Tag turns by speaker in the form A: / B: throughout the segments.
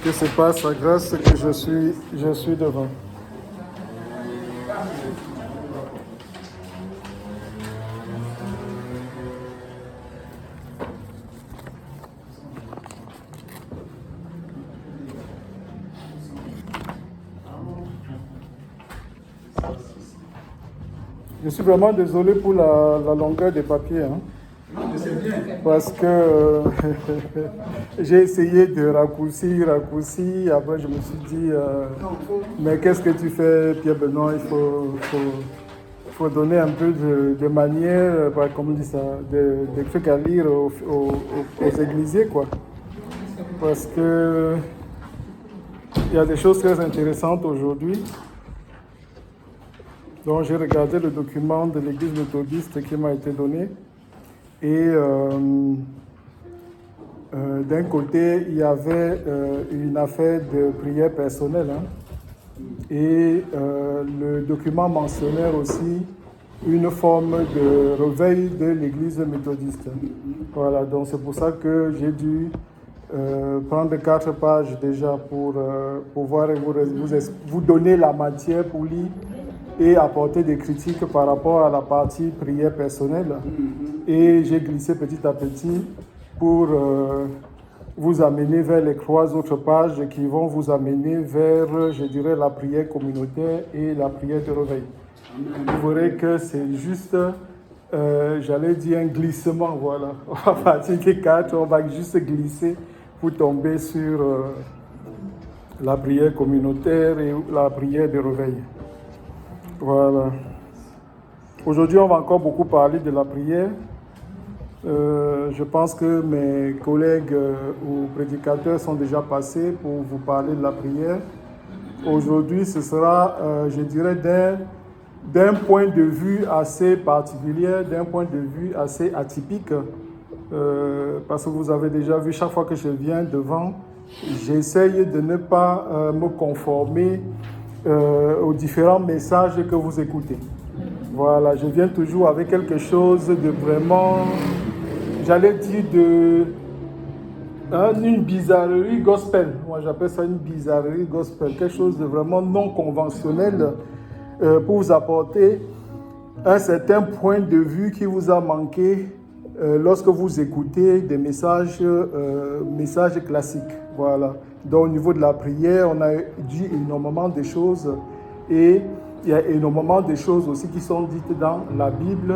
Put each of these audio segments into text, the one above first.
A: que c'est par sa grâce que je suis devant. Je suis vraiment désolé pour la longueur des papiers. Parce que j'ai essayé de raccourcir. Après, je me suis dit, mais qu'est-ce que tu fais, Pierre-Benoît? Il faut donner un peu de manière, comme on dit ça, de trucs à lire aux églisiers, quoi. Parce que il y a des choses très intéressantes aujourd'hui. Donc, j'ai regardé le document de l'église méthodiste qui m'a été donné. Et d'un côté, il y avait une affaire de prière personnelle. Et le document mentionnait aussi une forme de réveil de l'église méthodiste. Voilà, donc c'est pour ça que j'ai dû prendre 4 pages déjà pour pouvoir vous donner la matière pour lire et apporter des critiques par rapport à la partie prière personnelle. Et j'ai glissé petit à petit pour vous amener vers les 3 autres pages qui vont vous amener vers, je dirais, la prière communautaire et la prière de réveil. Vous verrez que c'est juste, j'allais dire un glissement, voilà. On va partir des 4, on va juste glisser pour tomber sur la prière communautaire et la prière de réveil. Voilà. Aujourd'hui, on va encore beaucoup parler de la prière. Je pense que mes collègues ou prédicateurs sont déjà passés pour vous parler de la prière. Aujourd'hui, ce sera, je dirais, d'un point de vue assez particulier, d'un point de vue assez atypique. Parce que vous avez déjà vu, chaque fois que je viens devant, j'essaye de ne pas me conformer aux différents messages que vous écoutez. Voilà, je viens toujours avec quelque chose de vraiment, j'allais dire une bizarrerie gospel. Moi, j'appelle ça une bizarrerie gospel, quelque chose de vraiment non conventionnel pour vous apporter un certain point de vue qui vous a manqué lorsque vous écoutez des messages classiques. Voilà. Donc, au niveau de la prière, on a dit énormément de choses et il y a énormément de choses aussi qui sont dites dans la Bible.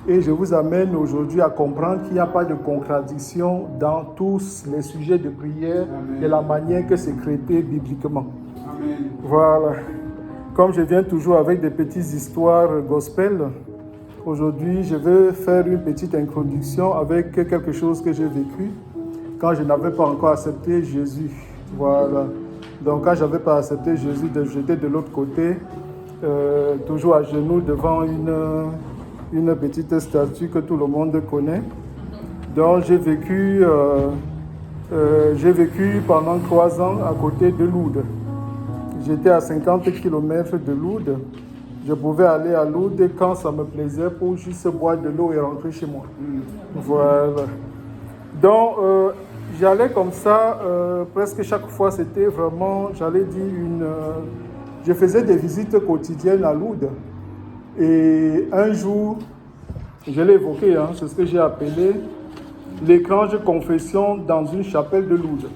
A: Et je vous amène aujourd'hui à comprendre qu'il n'y a pas de contradiction dans tous les sujets de prière. Amen. Et la manière que c'est traité bibliquement. Amen. Voilà. Comme je viens toujours avec des petites histoires gospel, aujourd'hui je vais faire une petite introduction avec quelque chose que j'ai vécu quand je n'avais pas encore accepté Jésus. Voilà. Donc quand je n'avais pas accepté Jésus, j'étais de l'autre côté, toujours à genoux devant une petite statue que tout le monde connaît. Donc j'ai vécu pendant 3 ans à côté de Lourdes. J'étais à 50 km de Lourdes. Je pouvais aller à Lourdes quand ça me plaisait pour juste boire de l'eau et rentrer chez moi. Voilà. Donc j'allais comme ça, presque chaque fois c'était vraiment, j'allais dire je faisais des visites quotidiennes à Lourdes. Et un jour, je l'ai évoqué, c'est ce que j'ai appelé l'étrange confession dans une chapelle de Lourdes.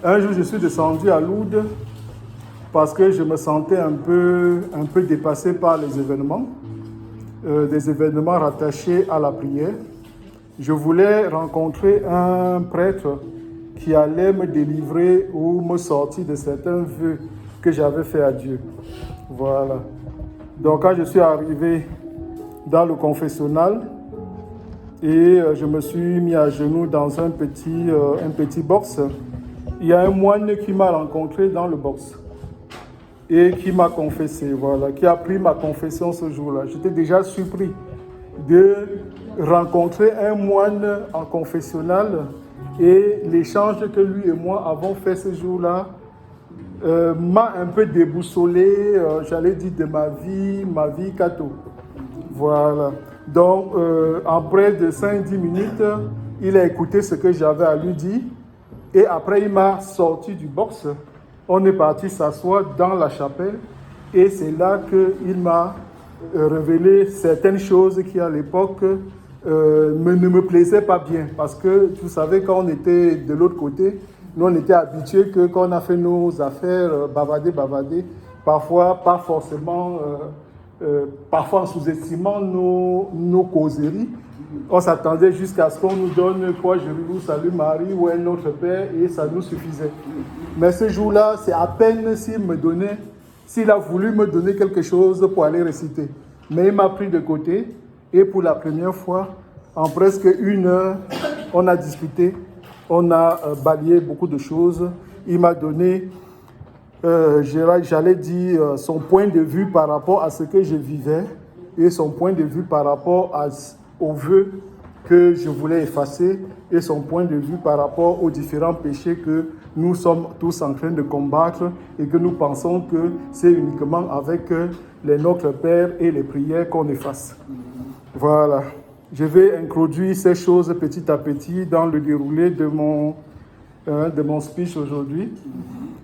A: Un jour, je suis descendu à Lourdes parce que je me sentais un peu dépassé par les événements, des événements rattachés à la prière. Je voulais rencontrer un prêtre qui allait me délivrer ou me sortir de certains vœux que j'avais fait à Dieu. Voilà. Donc quand je suis arrivé dans le confessionnal et je me suis mis à genoux dans un petit box, il y a un moine qui m'a rencontré dans le box et qui m'a confessé, voilà, qui a pris ma confession ce jour-là. J'étais déjà surpris de rencontrer un moine en confessionnal et l'échange que lui et moi avons fait ce jour-là m'a un peu déboussolé, j'allais dire, de ma vie catho. Voilà. Donc, en près de 5-10 minutes, il a écouté ce que j'avais à lui dire. Et après, il m'a sorti du box. On est parti s'asseoir dans la chapelle. Et c'est là qu'il m'a révélé certaines choses qui, à l'époque, ne me plaisaient pas bien. Parce que, vous savez, quand on était de l'autre côté, nous, on était habitués que quand on a fait nos affaires, bavarder, parfois, pas forcément, parfois en sous-estimant nos causeries, on s'attendait jusqu'à ce qu'on nous donne quoi, Jérusalem, Salut Marie ou un autre Père, et ça nous suffisait. Mais ce jour-là, c'est à peine s'il a voulu me donner quelque chose pour aller réciter. Mais il m'a pris de côté, et pour la première fois, en presque 1 heure, on a discuté, on a balayé beaucoup de choses. Il m'a donné, j'allais dire, son point de vue par rapport à ce que je vivais et son point de vue par rapport aux vœux que je voulais effacer et son point de vue par rapport aux différents péchés que nous sommes tous en train de combattre et que nous pensons que c'est uniquement avec les Notre Père et les prières qu'on efface. Voilà. Je vais introduire ces choses petit à petit dans le déroulé de mon speech aujourd'hui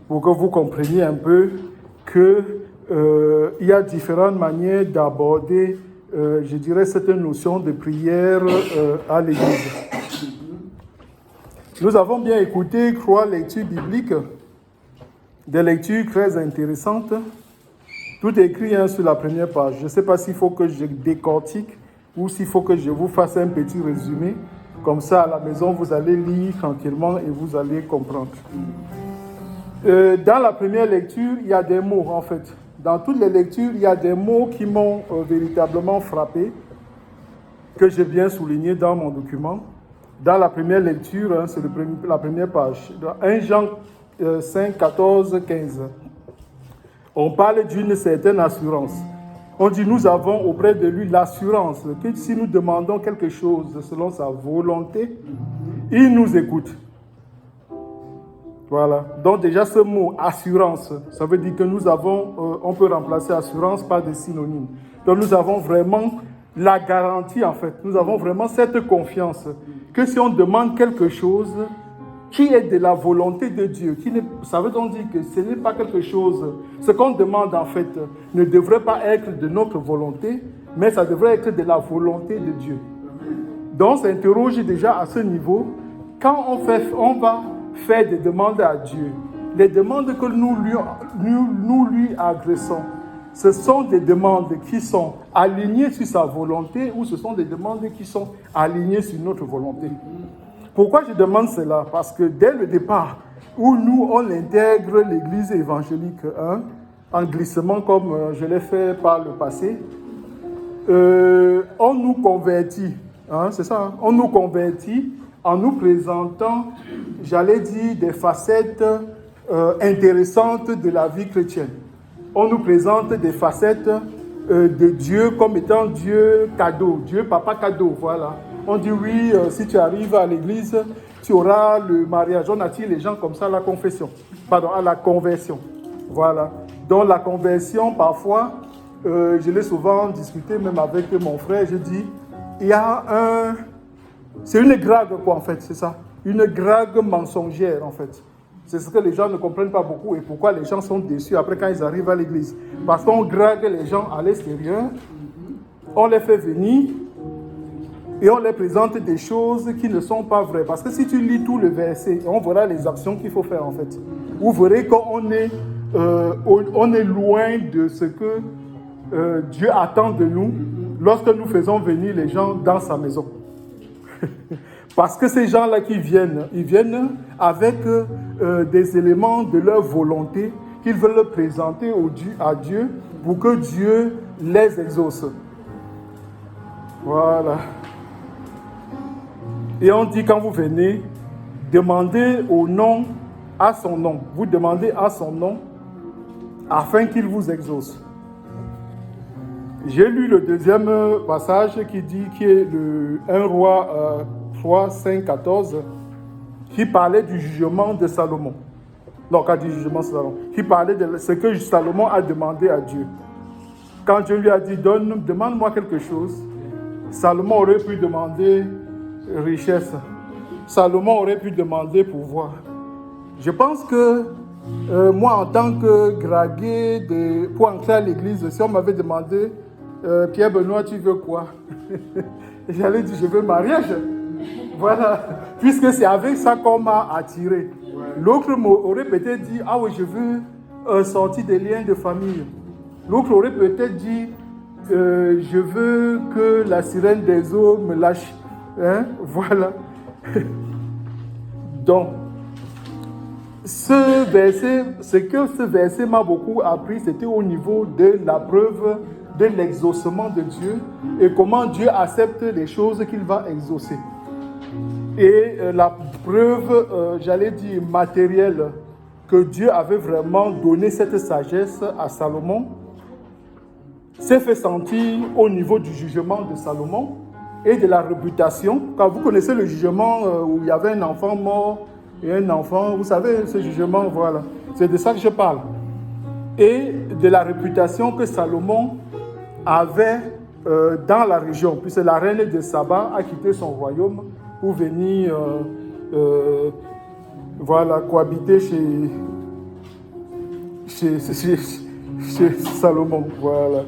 A: pour que vous compreniez un peu qu'il y a différentes manières d'aborder, je dirais, cette notion de prière à l'Église. Nous avons bien écouté 3 lectures bibliques, des lectures très intéressantes. Tout est écrit sur la première page. Je ne sais pas s'il faut que je décortique ou s'il faut que je vous fasse un petit résumé. Comme ça, à la maison, vous allez lire tranquillement et vous allez comprendre. Dans la première lecture, il y a des mots, en fait. Dans toutes les lectures, il y a des mots qui m'ont véritablement frappé, que j'ai bien souligné dans mon document. Dans la première lecture, c'est la première page, 1 Jean 5, 14, 15. On parle d'une certaine assurance. On dit, nous avons auprès de lui l'assurance que si nous demandons quelque chose selon sa volonté, il nous écoute. Voilà. Donc déjà ce mot, assurance, ça veut dire que nous avons, on peut remplacer assurance par des synonymes. Donc nous avons vraiment la garantie en fait, nous avons vraiment cette confiance que si on demande quelque chose qui est de la volonté de Dieu, ça veut donc dire que ce n'est pas quelque chose, ce qu'on demande en fait ne devrait pas être de notre volonté, mais ça devrait être de la volonté de Dieu. Donc, ça interroge déjà à ce niveau, quand on va faire des demandes à Dieu, les demandes que nous lui adressons, ce sont des demandes qui sont alignées sur sa volonté ou ce sont des demandes qui sont alignées sur notre volonté. Pourquoi je demande cela? Parce que dès le départ, où nous, on intègre l'église évangélique, en glissement comme je l'ai fait par le passé, on nous convertit, c'est ça, on nous convertit en nous présentant, j'allais dire, des facettes intéressantes de la vie chrétienne. On nous présente des facettes de Dieu comme étant Dieu cadeau, Dieu papa cadeau, voilà. On dit oui, si tu arrives à l'église, tu auras le mariage. On attire les gens comme ça à la à la conversion. Voilà. Donc la conversion, parfois, je l'ai souvent discuté même avec mon frère, je dis, il y a c'est une drague quoi en fait, c'est ça. Une drague mensongère en fait. C'est ce que les gens ne comprennent pas beaucoup et pourquoi les gens sont déçus après quand ils arrivent à l'église. Parce qu'on drague les gens à l'extérieur, on les fait venir, et on les présente des choses qui ne sont pas vraies. Parce que si tu lis tout le verset, on verra les actions qu'il faut faire en fait. Vous verrez qu'on est loin de ce que Dieu attend de nous lorsque nous faisons venir les gens dans sa maison. Parce que ces gens-là qui viennent, ils viennent avec des éléments de leur volonté qu'ils veulent présenter à Dieu pour que Dieu les exauce. Voilà. Et on dit quand vous venez, demandez au nom, à son nom. Vous demandez à son nom afin qu'il vous exauce. J'ai lu le deuxième passage qui est le 1 Roi 3, 5, 14, qui parlait du jugement de Salomon. Non, pas du jugement de Salomon. Qui parlait de ce que Salomon a demandé à Dieu. Quand Dieu lui a dit, demande-moi quelque chose, Salomon aurait pu demander richesse. Salomon aurait pu demander pouvoir. Je pense que moi, en tant que gragué, pour entrer à l'église, si on m'avait demandé, Pierre Benoît, tu veux quoi? J'allais dire, je veux mariage. Voilà, puisque c'est avec ça qu'on m'a attiré. L'autre aurait peut-être dit, ah oui, je veux sortir des liens de famille. L'autre aurait peut-être dit, je veux que la sirène des eaux me lâche. Hein? Voilà. Donc, ce que ce verset m'a beaucoup appris, c'était au niveau de la preuve de l'exaucement de Dieu et comment Dieu accepte les choses qu'il va exaucer. Et la preuve, j'allais dire matérielle, que Dieu avait vraiment donné cette sagesse à Salomon, s'est fait sentir au niveau du jugement de Salomon et de la réputation. Quand vous connaissez le jugement où il y avait un enfant mort et un enfant, vous savez, ce jugement, voilà, c'est de ça que je parle. Et de la réputation que Salomon avait dans la région, puisque la reine de Saba a quitté son royaume pour venir voilà, cohabiter chez Salomon. Voilà.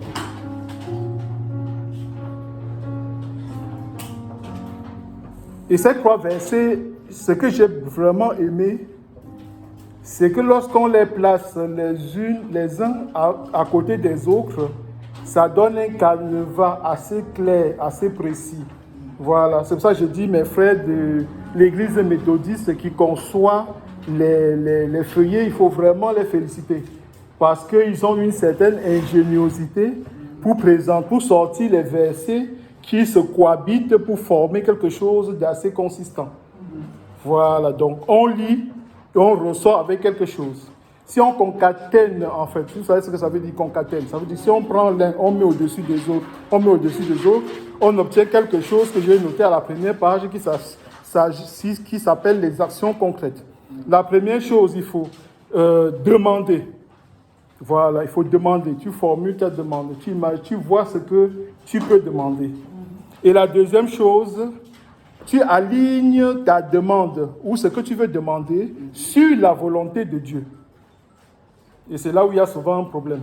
A: Et ces 3 versets, ce que j'ai vraiment aimé, c'est que lorsqu'on les place les uns à côté des autres, ça donne un canevas assez clair, assez précis. Voilà, c'est pour ça que je dis mes frères de l'église méthodiste qui conçoit les feuillets, il faut vraiment les féliciter. Parce qu'ils ont une certaine ingéniosité pour sortir les versets qui se cohabitent pour former quelque chose d'assez consistant. Voilà, donc on lit et on ressort avec quelque chose. Si on concatène, en fait, vous savez ce que ça veut dire concatène? Ça veut dire si on prend l'un, on met au-dessus des autres, on obtient quelque chose que j'ai noté à la première page qui s'appelle les actions concrètes. La première chose, il faut demander. Voilà, il faut demander. Tu formules ta demande. Tu vois ce que tu peux demander. Et la deuxième chose, tu alignes ta demande ou ce que tu veux demander sur la volonté de Dieu. Et c'est là où il y a souvent un problème.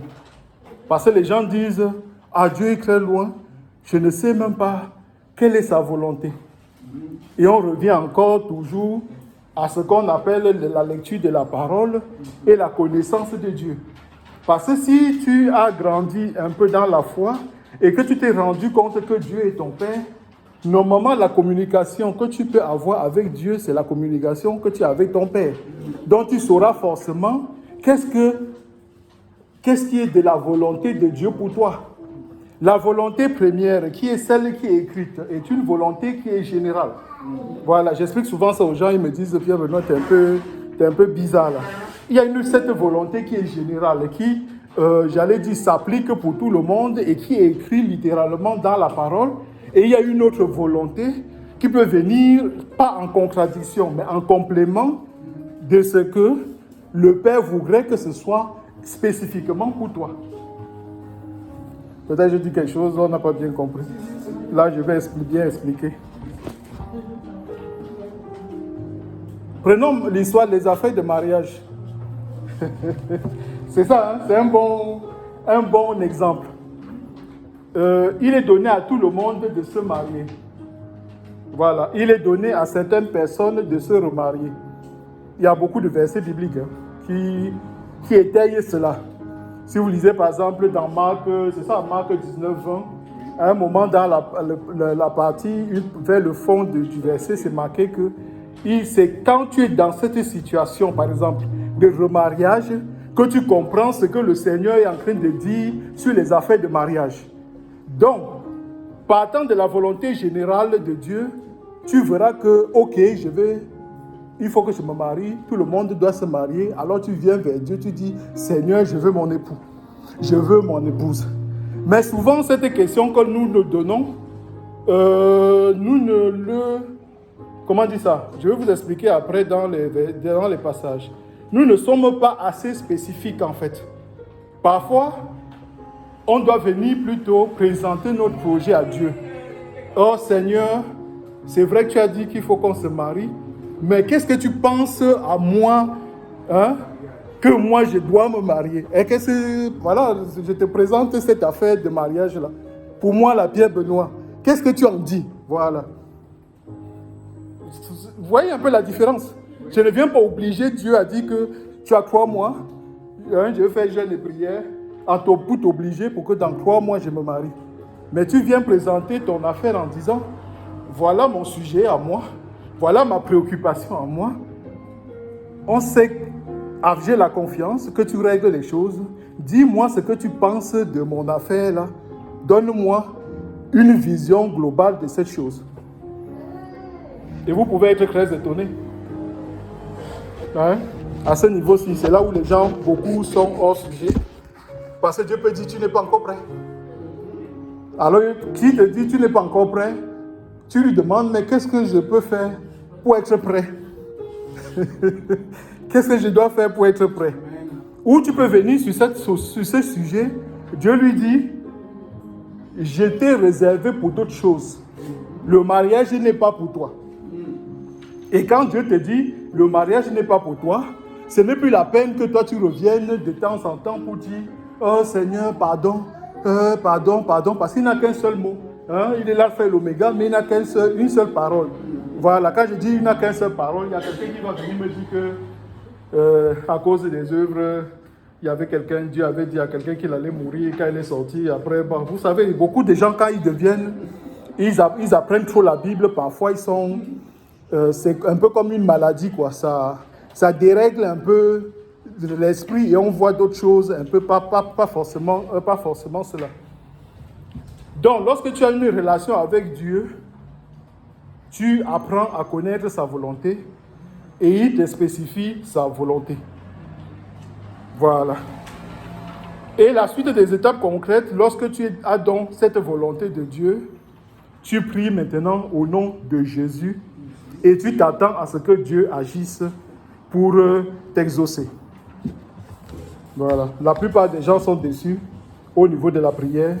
A: Parce que les gens disent, ah, Dieu est très loin, je ne sais même pas quelle est sa volonté. Et on revient encore toujours à ce qu'on appelle la lecture de la parole et la connaissance de Dieu. Parce que si tu as grandi un peu dans la foi et que tu t'es rendu compte que Dieu est ton Père, normalement la communication que tu peux avoir avec Dieu, c'est la communication que tu as avec ton Père. Donc tu sauras forcément qu'est-ce qui est de la volonté de Dieu pour toi. La volonté première, qui est celle qui est écrite, est une volonté qui est générale. Voilà, j'explique souvent ça aux gens, ils me disent, Pierre Benoît, t'es un peu bizarre là. Il y a cette volonté qui est générale, qui, j'allais dire, s'applique pour tout le monde et qui est écrite littéralement dans la parole. Et il y a une autre volonté qui peut venir, pas en contradiction, mais en complément de ce que le Père voudrait que ce soit spécifiquement pour toi. Peut-être que je dis quelque chose, on n'a pas bien compris. Là, je vais bien expliquer. Prenons l'histoire des affaires de mariage. C'est ça, hein? C'est un bon exemple. Il est donné à tout le monde de se marier. Voilà, il est donné à certaines personnes de se remarier. Il y a beaucoup de versets bibliques qui étayent cela. Si vous lisez par exemple dans Marc 19, 20, à un moment dans la partie vers le fond du verset, c'est marqué que c'est quand tu es dans cette situation, par exemple, de remariage, que tu comprends ce que le Seigneur est en train de dire sur les affaires de mariage. Donc, partant de la volonté générale de Dieu, tu verras que, ok, il faut que je me marie, tout le monde doit se marier, alors tu viens vers Dieu, tu dis, Seigneur, je veux mon époux, je veux mon épouse. Mais souvent, cette question que nous nous donnons, comment dire ça? Je vais vous expliquer après dans les passages. Nous ne sommes pas assez spécifiques en fait. Parfois, on doit venir plutôt présenter notre projet à Dieu. Oh Seigneur, c'est vrai que tu as dit qu'il faut qu'on se marie, mais qu'est-ce que tu penses à moi hein, que moi je dois me marier. Et que voilà, je te présente cette affaire de mariage-là. Pour moi, la Pierre Benoît, qu'est-ce que tu en dis? Voilà. Vous voyez un peu la différence? Je ne viens pas obliger, Dieu a dit que tu as 3 mois, hein, je vais faire jeûne et prière, pour t'obliger pour que dans 3 mois je me marie. Mais tu viens présenter ton affaire en disant, voilà mon sujet à moi, voilà ma préoccupation à moi. On sait, j'ai la confiance que tu règles les choses. Dis-moi ce que tu penses de mon affaire là. Donne-moi une vision globale de cette chose. Et vous pouvez être très étonné. Hein? À ce niveau-ci, c'est là où les gens, beaucoup sont hors sujet. Parce que Dieu peut dire, tu n'es pas encore prêt. Alors, qui te dit, tu n'es pas encore prêt? Tu lui demandes, mais qu'est-ce que je peux faire pour être prêt? Qu'est-ce que je dois faire pour être prêt? Ou tu peux venir sur ce sujet, Dieu lui dit, je t'ai réservé pour d'autres choses. Le mariage n'est pas pour toi. Et quand Dieu te dit, le mariage n'est pas pour toi, ce n'est plus la peine que toi tu reviennes de temps en temps pour dire, oh Seigneur, pardon, parce qu'il n'a qu'un seul mot. Hein? Il est l'alpha et l'oméga, mais il n'a qu'une seule parole. Voilà, quand je dis il n'a qu'une seule parole, il y a quelqu'un qui va venir me dire que à cause des œuvres, il y avait quelqu'un, Dieu avait dit à quelqu'un qu'il allait mourir quand il est sorti. Après, bon, vous savez, beaucoup de gens, quand ils deviennent, ils apprennent trop la Bible, parfois ils sont... c'est un peu comme une maladie, quoi. Ça dérègle un peu l'esprit et on voit d'autres choses, un peu pas forcément cela. Donc, lorsque tu as une relation avec Dieu, tu apprends à connaître sa volonté et il te spécifie sa volonté. Voilà. Et la suite des étapes concrètes, lorsque tu as donc cette volonté de Dieu, tu pries maintenant au nom de Jésus et tu t'attends à ce que Dieu agisse pour t'exaucer. Voilà. La plupart des gens sont déçus au niveau de la prière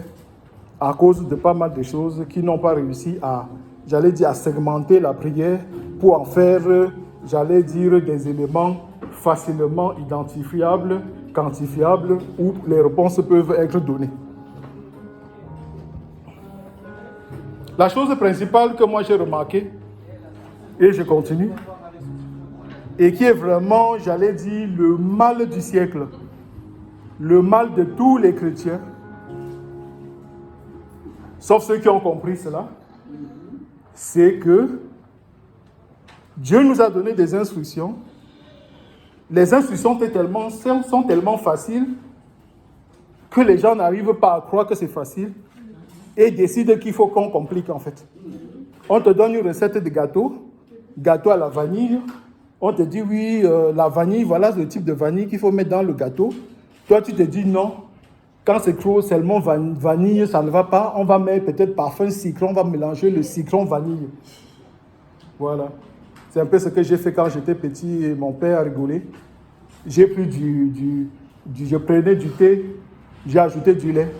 A: à cause de pas mal de choses qui n'ont pas réussi à segmenter la prière pour en faire, des éléments facilement identifiables, quantifiables, où les réponses peuvent être données. La chose principale que moi j'ai remarquée, et je continue, et qui est vraiment, le mal du siècle, le mal de tous les chrétiens, sauf ceux qui ont compris cela, c'est que Dieu nous a donné des instructions. Les instructions sont tellement faciles que les gens n'arrivent pas à croire que c'est facile et décident qu'il faut qu'on complique en fait. On te donne une recette de gâteau à la vanille. On te dit oui, la vanille, voilà le type de vanille qu'il faut mettre dans le gâteau. Toi, tu te dis non. Quand c'est trop seulement vanille, ça ne va pas. On va mettre peut-être parfum citron, on va mélanger le citron vanille. Voilà. C'est un peu ce que j'ai fait quand j'étais petit et mon père a rigolé. J'ai pris je prenais du thé, j'ai ajouté du lait.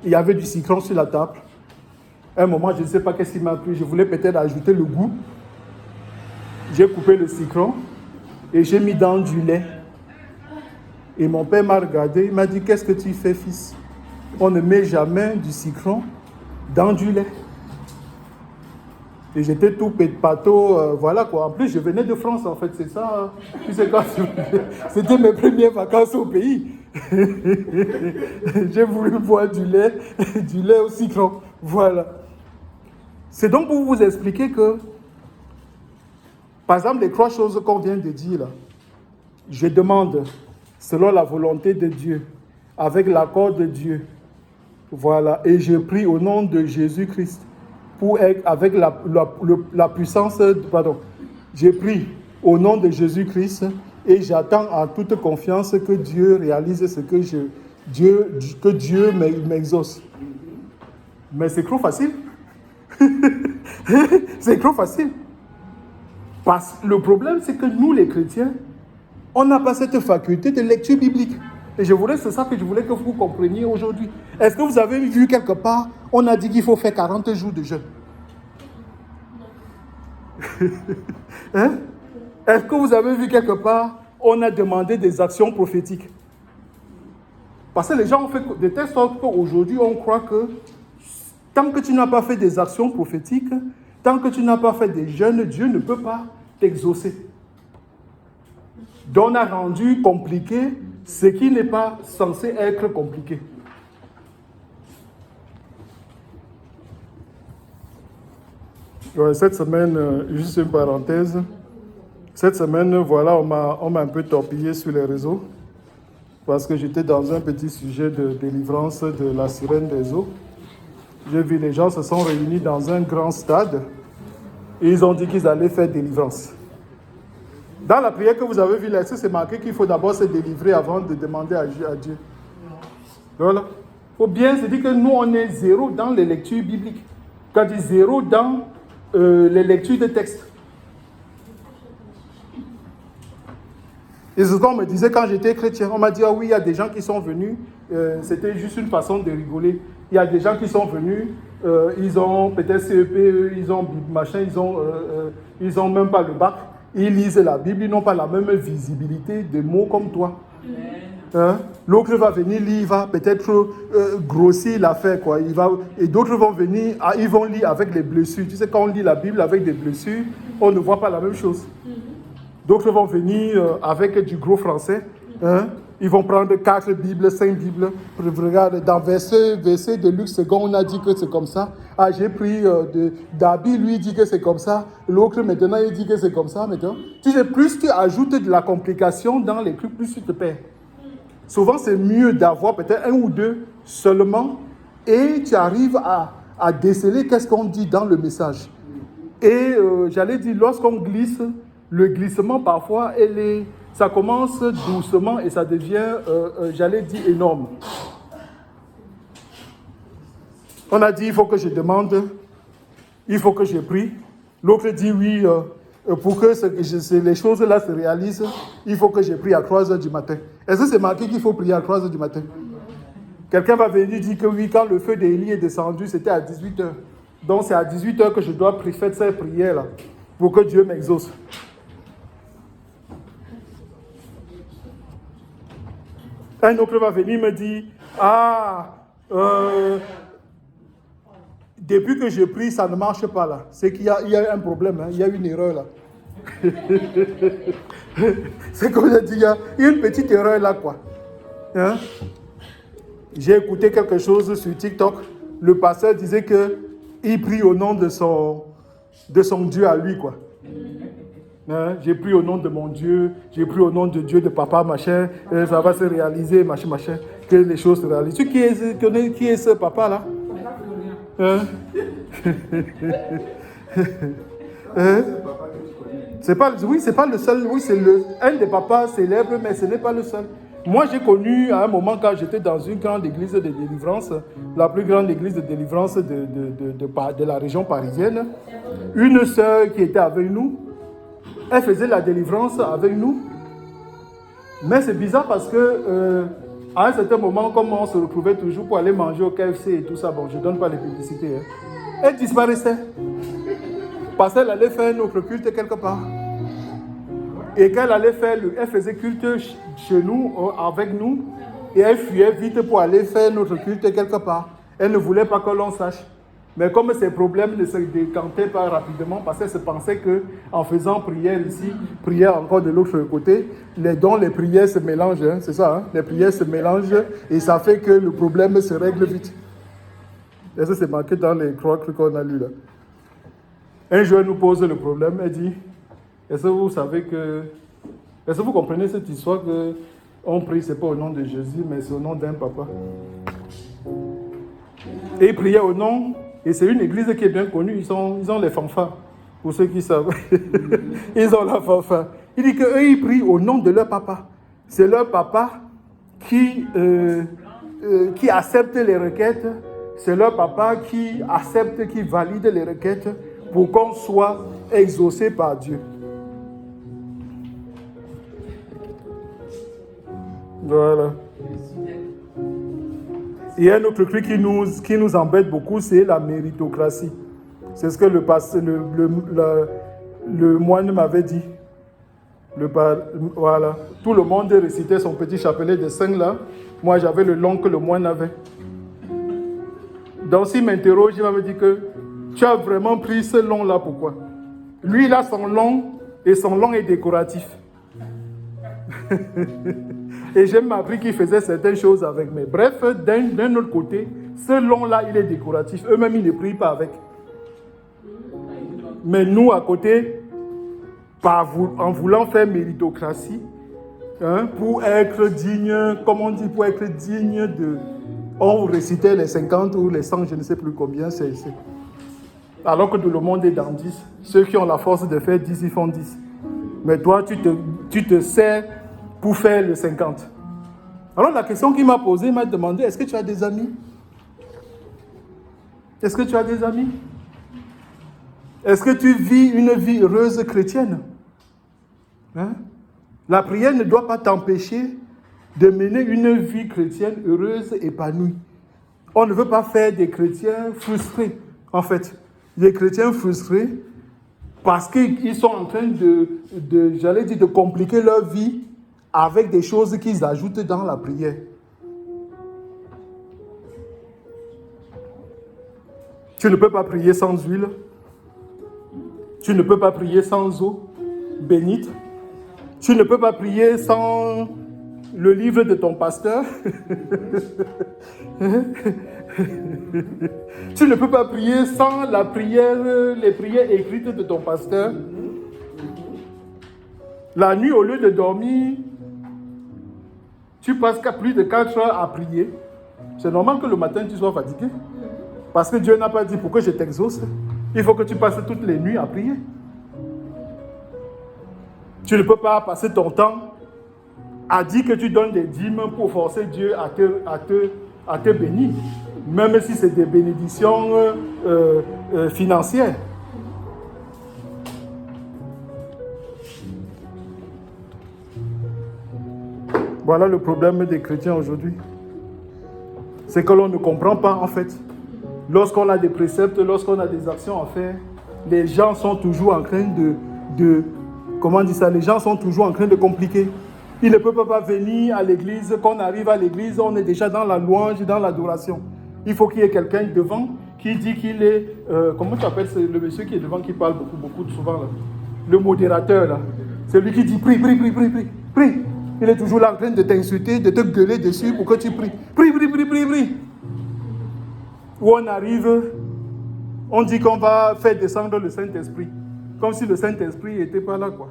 A: Il y avait du citron sur la table. À un moment, je ne sais pas qu'est-ce qui m'a pris. Je voulais peut-être ajouter le goût. J'ai coupé le citron et j'ai mis dans du lait. Et mon père m'a regardé, il m'a dit, qu'est-ce que tu fais, fils? On ne met jamais du citron dans du lait. Et j'étais tout pâteau, voilà quoi. En plus, je venais de France, en fait, c'est ça. Tu sais quoi, c'était mes premières vacances au pays. J'ai voulu boire du lait au citron. Voilà. C'est donc pour vous expliquer que, par exemple, les 3 choses qu'on vient de dire là, je demande, selon la volonté de Dieu, avec l'accord de Dieu, voilà, et je prie au nom de Jésus-Christ, pour être avec la puissance, je prie au nom de Jésus-Christ et j'attends en toute confiance que Dieu réalise ce que Dieu m'exauce. Mais c'est trop facile. C'est trop facile. Parce que le problème, c'est que nous, les chrétiens, on n'a pas cette faculté de lecture biblique. Et c'est ça que je voulais que vous compreniez aujourd'hui. Est-ce que vous avez vu quelque part, on a dit qu'il faut faire 40 jours de jeûne? Hein? Est-ce que vous avez vu quelque part, on a demandé des actions prophétiques. Parce que les gens ont fait de telle sorte qu'aujourd'hui, on croit que tant que tu n'as pas fait des actions prophétiques, tant que tu n'as pas fait des jeûnes, Dieu ne peut pas t'exaucer. Donc on a rendu compliqué ce qui n'est pas censé être compliqué. Ouais, cette semaine, juste une parenthèse, cette semaine, voilà, on m'a un peu torpillé sur les réseaux parce que j'étais dans un petit sujet de délivrance de la sirène des eaux. J'ai vu les gens se sont réunis dans un grand stade et ils ont dit qu'ils allaient faire délivrance. Dans la prière que vous avez vue là, c'est marqué qu'il faut d'abord se délivrer avant de demander à Dieu. Voilà. Il faut bien se dire que nous, on est zéro dans les lectures bibliques. Quand on dit zéro dans les lectures de textes. Et c'est ce qu'on me disait quand j'étais chrétien. On m'a dit, ah oui, il y a des gens qui sont venus. C'était juste une façon de rigoler. Il y a des gens qui sont venus. Ils ont peut-être CEP, ils ont machin, ils ont même pas le bac. Ils lisent la Bible, ils n'ont pas la même visibilité de mots comme toi. Hein? L'autre va venir lire, il va peut-être grossir l'affaire, quoi. Et d'autres vont venir, ils vont lire avec les blessures. Tu sais, quand on lit la Bible avec des blessures, on ne voit pas la même chose. D'autres vont venir avec du gros français. Hein? Ils vont prendre 4 Bibles, 5 Bibles. Regarde, dans verset de Luc 2, on a dit que c'est comme ça. Ah, j'ai pris Dabi, lui, dit que c'est comme ça. L'autre, maintenant, il dit que c'est comme ça. Maintenant. Tu sais, plus tu ajoutes de la complication dans les trucs, plus tu te perds. Souvent, c'est mieux d'avoir peut-être un ou deux seulement et tu arrives à déceler qu'est-ce qu'on dit dans le message. Et j'allais dire, lorsqu'on glisse, le glissement, parfois, ça commence doucement et ça devient, j'allais dire, énorme. On a dit, il faut que je demande, il faut que je prie. L'autre dit, oui, pour que les choses-là se réalisent, il faut que je prie à 3 heures du matin. Est-ce que c'est marqué qu'il faut prier à 3 heures du matin? Quelqu'un va venir dire que oui, quand le feu d'Élie est descendu, c'était à 18 heures. Donc c'est à 18 heures que je dois faire cette prière-là pour que Dieu m'exauce. Un autre va venir me dire, depuis que je prie, ça ne marche pas là. C'est qu'il y a un problème, hein. Il y a une erreur là. C'est comme je dis, il y a une petite erreur là, quoi. Hein? J'ai écouté quelque chose sur TikTok. Le pasteur disait qu'il prie au nom de son Dieu à lui, quoi. Hein? J'ai pris au nom de mon Dieu, j'ai pris au nom de Dieu de papa, machin, ça va se réaliser, machin, machin, que les choses se réalisent. Tu connais qui est ce papa là? Hein? Hein? C'est pas le seul, oui, c'est un des papas célèbres, mais ce n'est pas le seul. Moi, j'ai connu à un moment quand j'étais dans une grande église de délivrance, la plus grande église de délivrance de la région parisienne, une sœur qui était avec nous. Elle faisait la délivrance avec nous. Mais c'est bizarre parce que à un certain moment, comme on se retrouvait toujours pour aller manger au KFC et tout ça, bon, je ne donne pas les publicités, hein, elle disparaissait. Parce qu'elle allait faire notre culte quelque part. Et quand elle faisait culte chez nous, avec nous, et elle fuyait vite pour aller faire notre culte quelque part. Elle ne voulait pas que l'on sache. Mais comme ces problèmes ne se décantaient pas rapidement, parce qu'elle se pensait qu'en faisant prière ici, prière encore de l'autre côté, les prières se mélangent, hein, c'est ça, hein? Les prières se mélangent et ça fait que le problème se règle vite. Et ça, c'est marqué dans les croix qu'on a lues là. Un jour, elle nous pose le problème, elle dit, est-ce que vous comprenez cette histoire qu'on prie, ce n'est pas au nom de Jésus, mais c'est au nom d'un papa. Et ils priaient au nom. Et c'est une église qui est bien connue, ils ont les fanfares, pour ceux qui savent. Ils ont la fanfare. Il dit qu'eux, ils prient au nom de leur papa. C'est leur papa qui accepte les requêtes. C'est leur papa qui accepte, qui valide les requêtes pour qu'on soit exaucé par Dieu. Voilà. Et un autre truc qui nous embête beaucoup, c'est la méritocratie. C'est ce que le moine m'avait dit. Voilà. Tout le monde récitait son petit chapelet de 5 là. Moi, j'avais le long que le moine avait. Donc, s'il m'interroge, il va me dire que tu as vraiment pris ce long là, pourquoi? Lui, il a son long et son long est décoratif. Et j'ai appris qu'il faisait certaines choses avec. Mais bref, d'un autre côté, ce long-là, il est décoratif. Eux-mêmes, ils ne prient pas avec. Mais nous, à côté, en voulant faire méritocratie, pour être digne, comme on dit, pour être digne de... On récitait les 50 ou les 100, je ne sais plus combien c'est. Alors que tout le monde est dans 10. Ceux qui ont la force de faire 10, ils font 10. Mais toi, tu te sers pour faire le 50. Alors la question qu'il m'a posée, il m'a demandé, est-ce que tu as des amis? Est-ce que tu as des amis? Est-ce que tu vis une vie heureuse chrétienne? La prière ne doit pas t'empêcher de mener une vie chrétienne heureuse, épanouie. On ne veut pas faire des chrétiens frustrés, en fait. Des chrétiens frustrés parce qu'ils sont en train de compliquer leur vie avec des choses qu'ils ajoutent dans la prière. Tu ne peux pas prier sans huile. Tu ne peux pas prier sans eau bénite. Tu ne peux pas prier sans le livre de ton pasteur. Tu ne peux pas prier sans les prières écrites de ton pasteur. La nuit, au lieu de dormir, tu passes plus de 4 heures à prier. C'est normal que le matin, tu sois fatigué. Parce que Dieu n'a pas dit pour que je t'exauce. Il faut que tu passes toutes les nuits à prier. Tu ne peux pas passer ton temps à dire que tu donnes des dîmes pour forcer Dieu à te bénir. Même si c'est des bénédictions financières. Voilà le problème des chrétiens aujourd'hui. C'est que l'on ne comprend pas en fait. Lorsqu'on a des préceptes, lorsqu'on a des actions à faire, les gens sont toujours en train comment on dit ça? Les gens sont toujours en train de compliquer. Ils ne peuvent pas venir à l'église. Quand on arrive à l'église, on est déjà dans la louange, dans l'adoration. Il faut qu'il y ait quelqu'un devant qui dit qu'il est... comment tu appelles le monsieur qui est devant, qui parle beaucoup souvent là? Le modérateur là. C'est lui qui dit prie, prie, prie, prie, prie, prie. Il est toujours là en train de t'insulter, de te gueuler dessus pour que tu pries. Prie, prie, prie, prie, prie. Où on arrive, on dit qu'on va faire descendre le Saint-Esprit. Comme si le Saint-Esprit n'était pas là, quoi.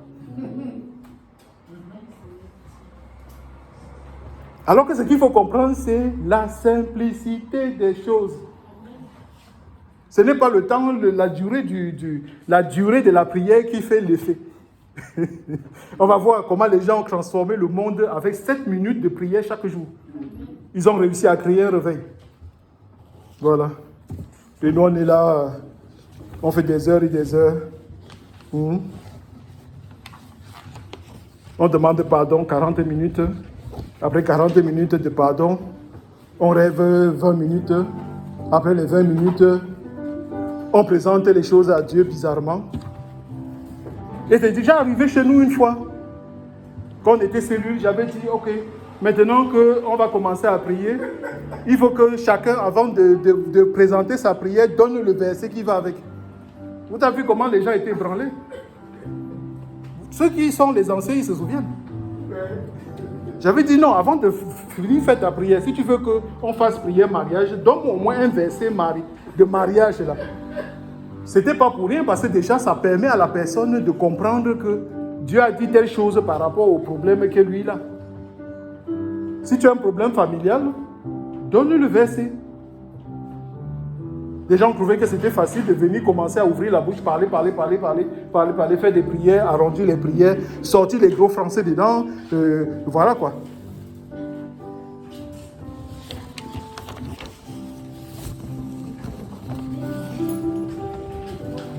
A: Alors que ce qu'il faut comprendre, c'est la simplicité des choses. Ce n'est pas le temps, la durée de la prière qui fait l'effet. On va voir comment les gens ont transformé le monde avec 7 minutes de prière chaque jour. Ils ont réussi à créer un réveil. Voilà. Et nous, on est là, on fait des heures et des heures. On demande pardon 40 minutes. Après 40 minutes de pardon, on rêve 20 minutes. Après les 20 minutes, on présente les choses à Dieu bizarrement. Et c'est déjà arrivé chez nous une fois. Quand on était cellule, j'avais dit, ok, maintenant qu'on va commencer à prier, il faut que chacun, avant de présenter sa prière, donne le verset qui va avec. Vous avez vu comment les gens étaient ébranlés? Ceux qui sont les anciens, ils se souviennent. J'avais dit non, avant de finir faire ta prière, si tu veux qu'on fasse prière mariage, donne-moi au moins un verset de mariage là. C'était pas pour rien parce que déjà ça permet à la personne de comprendre que Dieu a dit telle chose par rapport au problème que lui a. Si tu as un problème familial, donne-lui le verset. Les gens trouvaient que c'était facile de venir commencer à ouvrir la bouche, parler, faire des prières, arrondir les prières, sortir les gros français dedans, voilà quoi.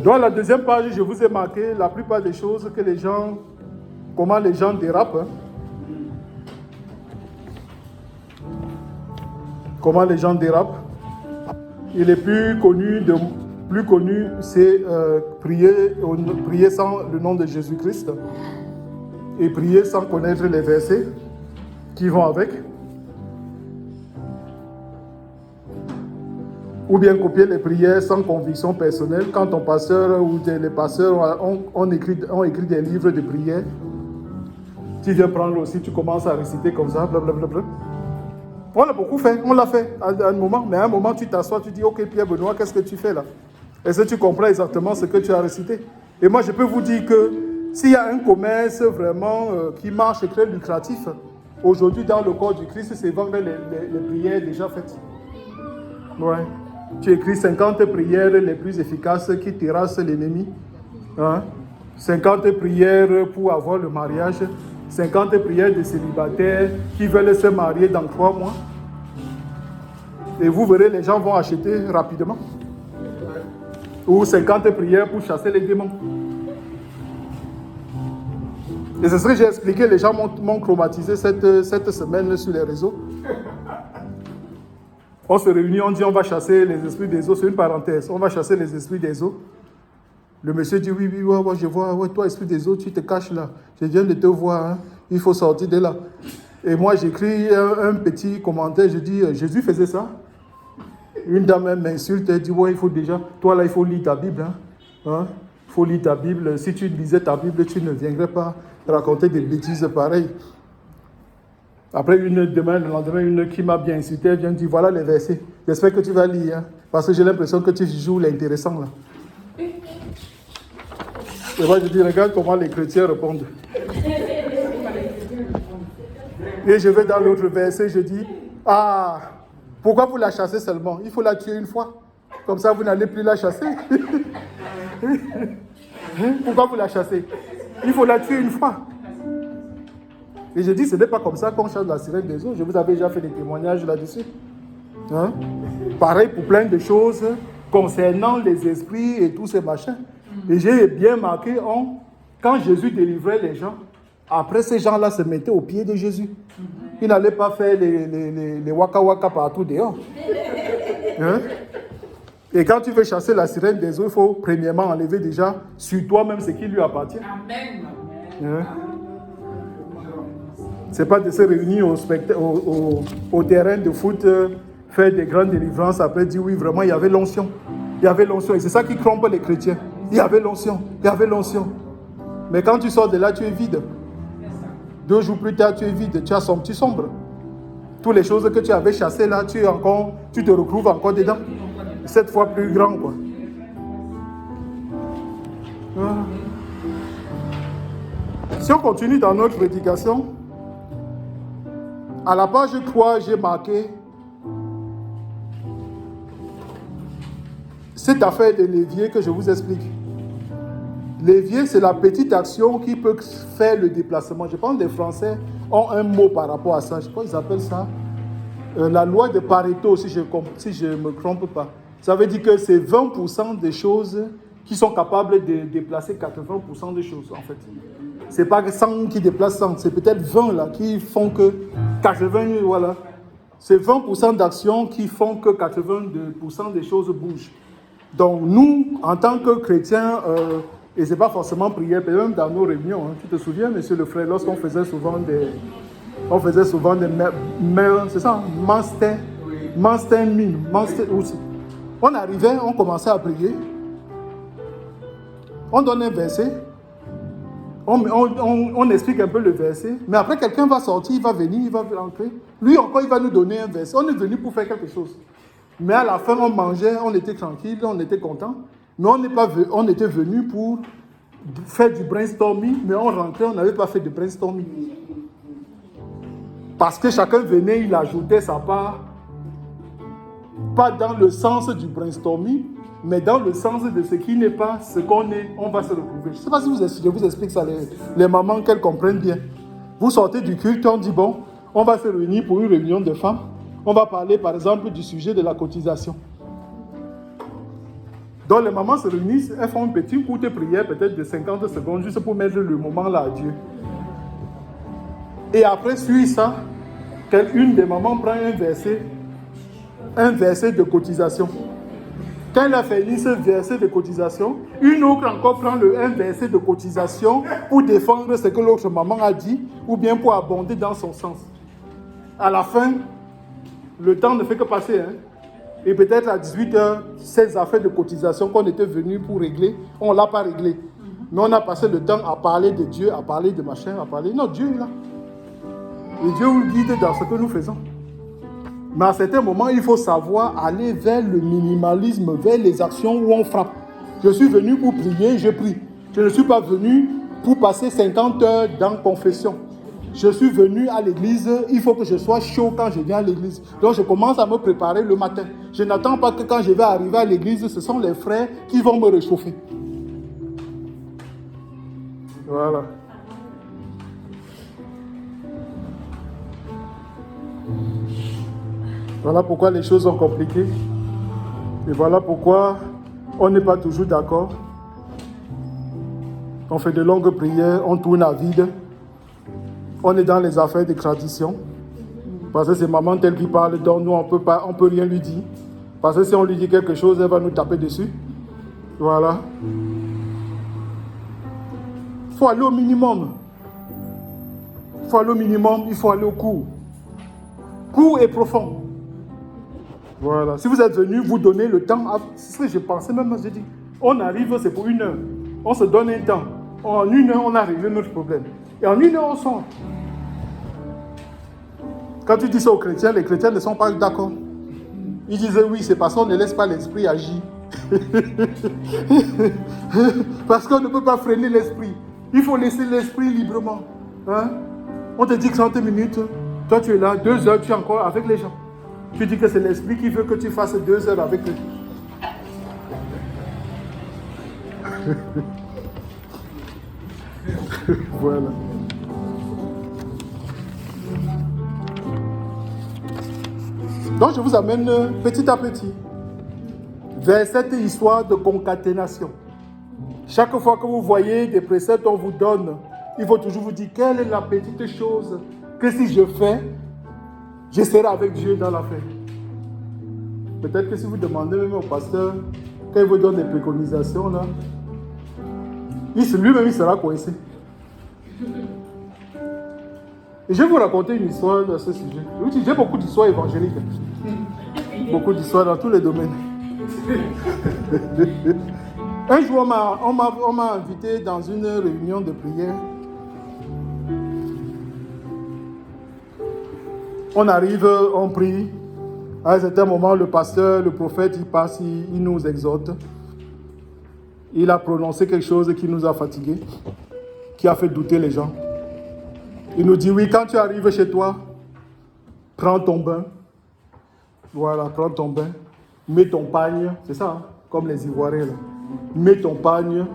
A: Dans la deuxième page, je vous ai marqué la plupart des choses que les gens, comment les gens dérapent. Comment les gens dérapent. Il est plus connu, c'est prier sans le nom de Jésus-Christ. et prier sans connaître les versets qui vont avec. Ou bien copier les prières sans conviction personnelle. Quand ton pasteur ou les pasteurs ont écrit des livres de prières, tu viens prendre aussi, tu commences à réciter comme ça, blablabla. On l'a beaucoup fait, on l'a fait à un moment, mais à un moment tu t'assois, tu dis, ok Pierre Benoît, qu'est-ce que tu fais là? Est-ce que tu comprends exactement ce que tu as récité? Et moi je peux vous dire que s'il y a un commerce vraiment qui marche très lucratif, aujourd'hui dans le corps du Christ, c'est vendre les prières déjà faites. Ouais. Tu écris 50 prières les plus efficaces qui terrassent l'ennemi. Hein? 50 prières pour avoir le mariage. 50 prières de célibataires qui veulent se marier dans 3 mois. Et vous verrez, les gens vont acheter rapidement. Ou 50 prières pour chasser les démons. Et c'est ce que j'ai expliqué. Les gens m'ont traumatisé cette semaine sur les réseaux. On se réunit, on dit on va chasser les esprits des eaux. C'est une parenthèse. On va chasser les esprits des eaux. Le monsieur dit oui, je vois, ouais, toi, esprit des eaux, tu te caches là. Je viens de te voir, hein. Il faut sortir de là. Et moi, j'écris un petit commentaire, je dis, Jésus faisait ça. Une dame m'insulte, elle dit, ouais, il faut déjà, toi là, il faut lire ta Bible. Hein? Il faut lire ta Bible. Si tu lisais ta Bible, tu ne viendrais pas raconter des bêtises pareilles. Après, le lendemain, une qui m'a bien insulté, elle vient dire, voilà les versets. J'espère que tu vas lire, hein, parce que j'ai l'impression que tu joues l'intéressant là. Et moi, je dis, regarde comment les chrétiens répondent. Et je vais dans l'autre verset, je dis, ah, pourquoi vous la chassez seulement? Il faut la tuer une fois. Comme ça, vous n'allez plus la chasser. Pourquoi vous la chassez? Il faut la tuer une fois. Et je dis, ce n'est pas comme ça qu'on chasse la sirène des eaux. Je vous avais déjà fait des témoignages là-dessus. Hein? Pareil pour plein de choses concernant les esprits et tous ces machins. Et j'ai bien marqué, quand Jésus délivrait les gens, après ces gens-là se mettaient aux pieds de Jésus. Ils n'allaient pas faire les waka waka partout dehors. Hein? Et quand tu veux chasser la sirène des eaux, il faut premièrement enlever déjà sur toi-même ce qui lui appartient. Amen. Hein? C'est pas de se réunir au terrain de foot, faire des grandes délivrances, après dire oui, vraiment, il y avait l'onction. Il y avait l'onction. Et c'est ça qui trompe les chrétiens. Il y avait l'onction. Il y avait l'onction. Mais quand tu sors de là, tu es vide. 2 jours plus tard, tu es vide. Tu sombres. Toutes les choses que tu avais chassées là, tu te retrouves encore dedans. 7 fois plus grand, quoi. Si on continue dans notre prédication, à la page 3, j'ai marqué cette affaire de l'évier que je vous explique. L'évier, c'est la petite action qui peut faire le déplacement. Je pense que les Français ont un mot par rapport à ça. Je pense qu'ils appellent ça la loi de Pareto, si je ne me trompe pas. Ça veut dire que c'est 20% des choses qui sont capables de déplacer 80% des choses, en fait. Ce n'est pas 100 qui déplacent 100, c'est peut-être 20 là qui font que 80, voilà. C'est 20% d'actions qui font que 82% des choses bougent. Donc nous, en tant que chrétiens, et ce n'est pas forcément prière, même dans nos réunions, hein, tu te souviens, monsieur le frère, lorsqu'on faisait souvent des c'est ça, master aussi. On arrivait, on commençait à prier, on donne un verset, on explique un peu le verset, mais après quelqu'un va sortir, il va venir, il va rentrer. Lui encore, il va nous donner un verset. On est venu pour faire quelque chose. Mais à la fin, on mangeait, on était tranquille, on était content. Mais on était venu pour faire du brainstorming, mais on rentrait, on n'avait pas fait de brainstorming. Parce que chacun venait, il ajoutait sa part, pas dans le sens du brainstorming, mais dans le sens de ce qui n'est pas ce qu'on est, on va se retrouver. Je ne sais pas si je vous explique ça, les mamans, qu'elles comprennent bien. Vous sortez du culte, on dit bon, on va se réunir pour une réunion de femmes. On va parler par exemple du sujet de la cotisation. Donc les mamans se réunissent, elles font une petite courte prière, peut-être de 50 secondes, juste pour mettre le moment là à Dieu. Et après, suit ça, une des mamans prend un verset de cotisation. Quand elle a fini ce verset de cotisation, une autre encore prend un verset de cotisation pour défendre ce que l'autre maman a dit ou bien pour abonder dans son sens. À la fin, le temps ne fait que passer. Hein? Et peut-être à 18h, ces affaires de cotisation qu'on était venus pour régler, on ne l'a pas réglé. Mais on a passé le temps à parler de Dieu, à parler de machin, à parler... Non, Dieu est là. Et Dieu nous guide dans ce que nous faisons. Mais à certains moments, il faut savoir aller vers le minimalisme, vers les actions où on frappe. Je suis venu pour prier, je prie. Je ne suis pas venu pour passer 50 heures dans confession. Je suis venu à l'église, il faut que je sois chaud quand je viens à l'église. Donc je commence à me préparer le matin. Je n'attends pas que quand je vais arriver à l'église, ce sont les frères qui vont me réchauffer. Voilà. Voilà pourquoi les choses sont compliquées. Et voilà pourquoi on n'est pas toujours d'accord. On fait de longues prières, on tourne à vide. On est dans les affaires de tradition. Parce que c'est maman telle qui parle, donc nous on peut rien lui dire. Parce que si on lui dit quelque chose, elle va nous taper dessus. Voilà. Il faut aller au minimum. Il faut aller au minimum, il faut aller au court. Court et profond. Voilà. Si vous êtes venu, vous donnez le temps. C'est ce que je pensais même, j'ai dit. On arrive, c'est pour 1 heure. On se donne un temps. En 1 heure, on a réglé notre problème. Et en 1 heure, on sort. Quand tu dis ça aux chrétiens, les chrétiens ne sont pas d'accord. Ils disent oui, c'est parce qu'on ne laisse pas l'esprit agir. Parce qu'on ne peut pas freiner l'esprit. Il faut laisser l'esprit librement. Hein? On te dit 30 minutes. Toi, tu es là, 2 heures, tu es encore avec les gens. Tu dis que c'est l'esprit qui veut que tu fasses 2 heures avec eux. Voilà. Donc je vous amène petit à petit vers cette histoire de concaténation. Chaque fois que vous voyez des préceptes qu'on vous donne, il faut toujours vous dire quelle est la petite chose que si je fais, je serai avec Dieu dans l'affaire. Peut-être que si vous demandez même au pasteur, quand il vous donne des préconisations, là, lui-même il sera coincé. Et je vais vous raconter une histoire dans ce sujet. J'ai beaucoup d'histoires évangéliques. Beaucoup d'histoires dans tous les domaines. Un jour, on m'a invité dans une réunion de prière. On arrive, on prie. À un certain moment, le pasteur, le prophète, il passe, il nous exhorte. Il a prononcé quelque chose qui nous a fatigués, qui a fait douter les gens. Il nous dit, oui, quand tu arrives chez toi, prends ton bain. Voilà, prends ton bain. Mets ton pagne, c'est ça, hein, comme les Ivoiriens, là. Mets ton pagne,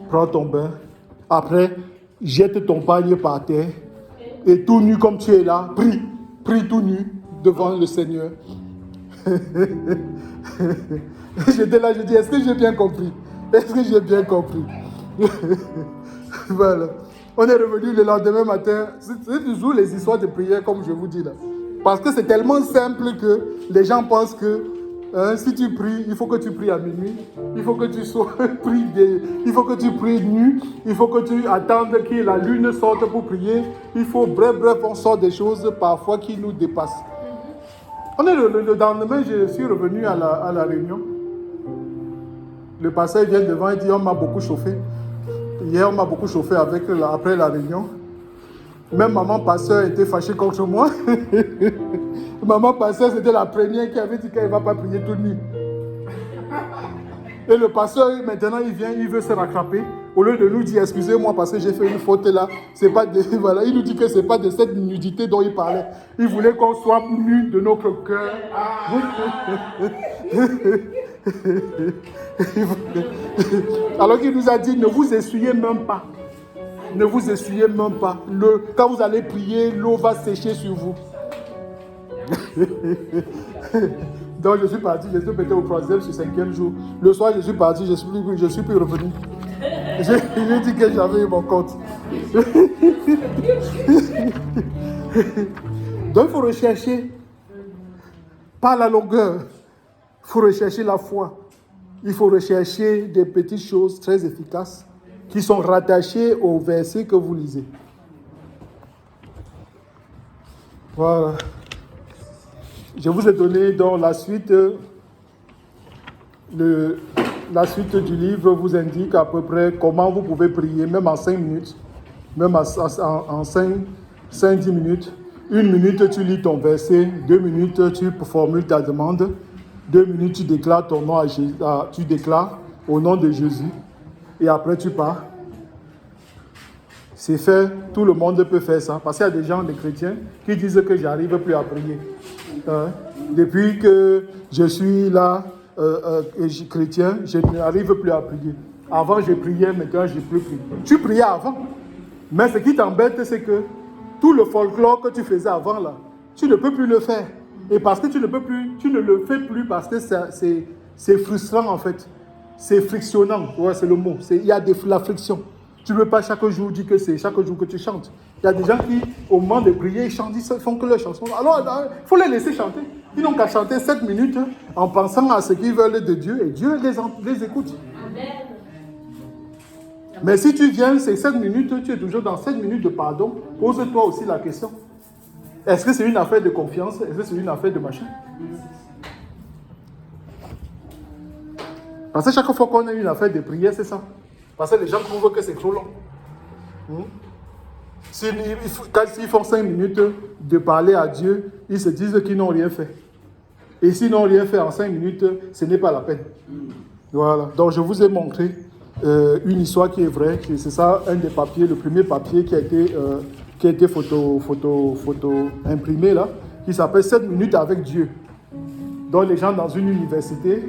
A: prends ton bain. Après, jette ton pagne par terre. Et tout nu comme tu es là, prie. Prie tout nu devant le Seigneur. J'étais là, je dis, est-ce que j'ai bien compris? Est-ce que j'ai bien compris? Voilà. On est revenu le lendemain matin. C'est toujours les histoires de prière, comme je vous dis là. Parce que c'est tellement simple que les gens pensent que si tu pries, il faut que tu pries à minuit. Il faut que tu il faut que tu pries nu. Il faut que tu attendes que la lune sorte pour prier. Il faut, bref, on sort des choses parfois qui nous dépassent. On est le lendemain, je suis revenu à la réunion. Le pasteur vient devant et dit, on m'a beaucoup chauffé. Hier, on m'a beaucoup chauffé après la réunion. Même maman pasteur était fâchée contre moi. Maman pasteur, c'était la première qui avait dit qu'elle ne va pas prier toute nuit. Et le pasteur, maintenant, il vient, il veut se rattraper. Au lieu de nous dire, excusez-moi parce que j'ai fait une faute là. C'est pas voilà, il nous dit que ce n'est pas de cette nudité dont il parlait. Il voulait qu'on soit nus de notre cœur. Alors qu'il nous a dit, ne vous essuyez même pas. Ne vous essuyez même pas. Quand vous allez prier, l'eau va sécher sur vous. Donc je suis parti, je suis peut-être au 3e, sur 5e jour. Le soir, je suis parti, je suis plus revenu. J'ai dit que j'avais eu mon compte. Donc il faut rechercher, pas la longueur, il faut rechercher la foi. il faut rechercher des petites choses très efficaces qui sont rattachées au verset que vous lisez. Voilà. Je vous ai donné dans la suite, la suite du livre vous indique à peu près comment vous pouvez prier, même en 5 minutes, même en 5-10 minutes. 1 minute, tu lis ton verset. 2 minutes, tu formules ta demande. 2 minutes, tu déclares ton nom tu déclares au nom de Jésus. Et après, tu pars. C'est fait, tout le monde peut faire ça. Parce qu'il y a des gens, des chrétiens, qui disent que j'arrive plus à prier. Depuis que je suis là, chrétien, je n'arrive plus à prier. Avant, je priais, maintenant, je ne peux plus. Tu priais avant. Mais ce qui t'embête, c'est que tout le folklore que tu faisais avant, là, tu ne peux plus le faire. Et parce que tu ne peux plus, tu ne le fais plus parce que c'est frustrant, en fait. C'est frictionnant, ouais, c'est le mot. Il y a la friction. Tu ne peux pas chaque jour dire que c'est chaque jour que tu chantes. Il y a des gens qui, au moment de prier, ils chantent, ils font que leur chanson. Alors, il faut les laisser chanter. Ils n'ont qu'à chanter 7 minutes en pensant à ce qu'ils veulent de Dieu et Dieu les écoute. Amen. Mais si tu viens, ces 7 minutes, tu es toujours dans 7 minutes de pardon, pose-toi aussi la question. Est-ce que c'est une affaire de confiance? Est-ce que c'est une affaire de machin? Parce que chaque fois qu'on a une affaire de prière, c'est ça. Parce que les gens trouvent que c'est trop long. Quand ils font 5 minutes de parler à Dieu, ils se disent qu'ils n'ont rien fait. Et s'ils n'ont rien fait en 5 minutes, ce n'est pas la peine. Voilà. Donc je vous ai montré une histoire qui est vraie. C'est ça, un des papiers, le premier papier qui a été photo imprimé là, qui s'appelle 7 minutes avec Dieu. Donc les gens dans une université,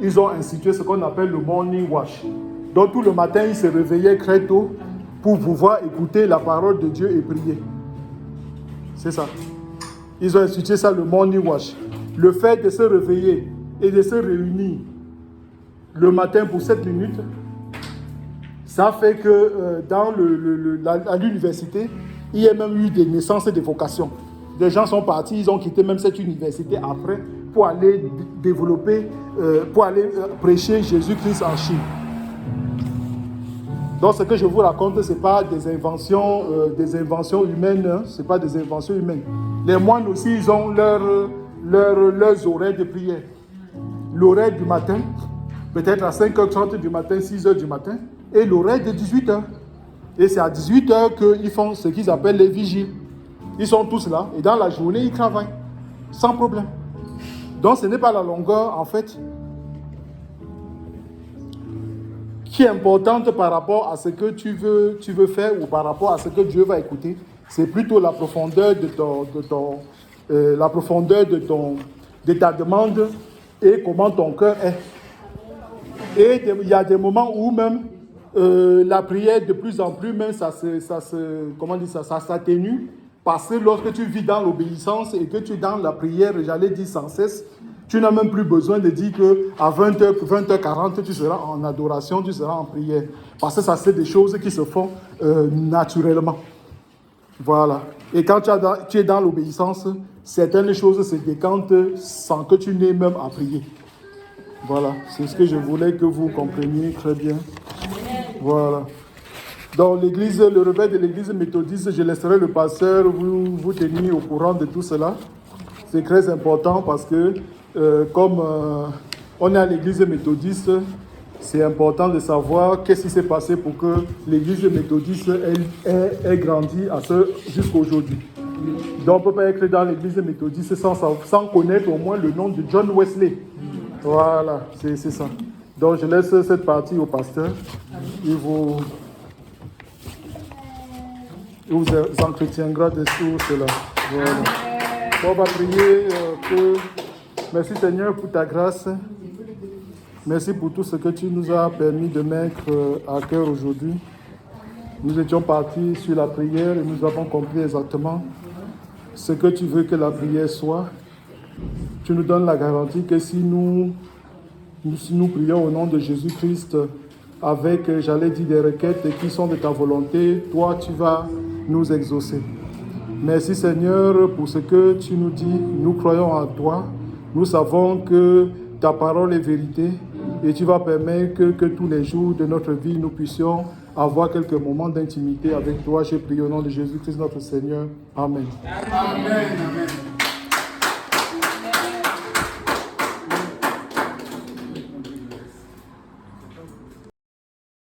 A: ils ont institué ce qu'on appelle le morning watch. Donc tout le matin, ils se réveillaient très tôt pour pouvoir écouter la parole de Dieu et prier. C'est ça. Ils ont institué ça, le morning watch. Le fait de se réveiller et de se réunir le matin pour 7 minutes, ça fait que à l'université, il y a même eu des naissances et des vocations. Des gens sont partis, ils ont quitté même cette université après pour aller développer, prêcher Jésus-Christ en Chine. Donc ce que je vous raconte, ce n'est pas des inventions humaines, hein? Ce n'est pas des inventions humaines. Les moines aussi, ils ont leurs horaires de prière. L'horaire du matin, peut-être à 5h30 du matin, 6h du matin, et l'horaire de 18h. Et c'est à 18h qu'ils font ce qu'ils appellent les vigiles. Ils sont tous là, et dans la journée, ils travaillent, sans problème. Donc ce n'est pas la longueur, en fait, qui est importante par rapport à ce que tu veux faire ou par rapport à ce que Dieu va écouter. C'est plutôt la profondeur de ta demande et comment ton cœur est. Et il y a des moments où même la prière de plus en plus, même ça s'atténue, parce que lorsque tu vis dans l'obéissance et que tu es dans la prière, j'allais dire sans cesse, tu n'as même plus besoin de dire qu'à 20h, 20h40, tu seras en adoration, tu seras en prière. Parce que ça, c'est des choses qui se font naturellement. Voilà. Et quand tu es dans l'obéissance, certaines choses se décantent sans que tu n'aies même à prier. Voilà. C'est ce que je voulais que vous compreniez très bien. Voilà. Dans l'église, le réveil de l'église méthodiste, je laisserai le pasteur vous tenir au courant de tout cela. C'est très important parce que comme on est à l'église méthodiste, c'est important de savoir qu'est-ce qui s'est passé pour que l'église méthodiste ait grandi jusqu'à aujourd'hui. Donc on ne peut pas être dans l'église méthodiste sans connaître au moins le nom de John Wesley. Voilà, c'est ça. Donc je laisse cette partie au pasteur. Il vous entretiendra sur cela. Voilà. On va prier merci Seigneur pour ta grâce. Merci pour tout ce que tu nous as permis de mettre à cœur aujourd'hui. Nous étions partis sur la prière et nous avons compris exactement ce que tu veux que la prière soit. Tu nous donnes la garantie que si nous prions au nom de Jésus-Christ avec, j'allais dire, des requêtes qui sont de ta volonté, toi tu vas nous exaucer. Merci Seigneur pour ce que tu nous dis. Nous croyons en toi. Nous savons que ta parole est vérité et tu vas permettre que tous les jours de notre vie, nous puissions avoir quelques moments d'intimité avec toi. Je prie au nom de Jésus-Christ notre Seigneur. Amen.
B: Amen. Amen.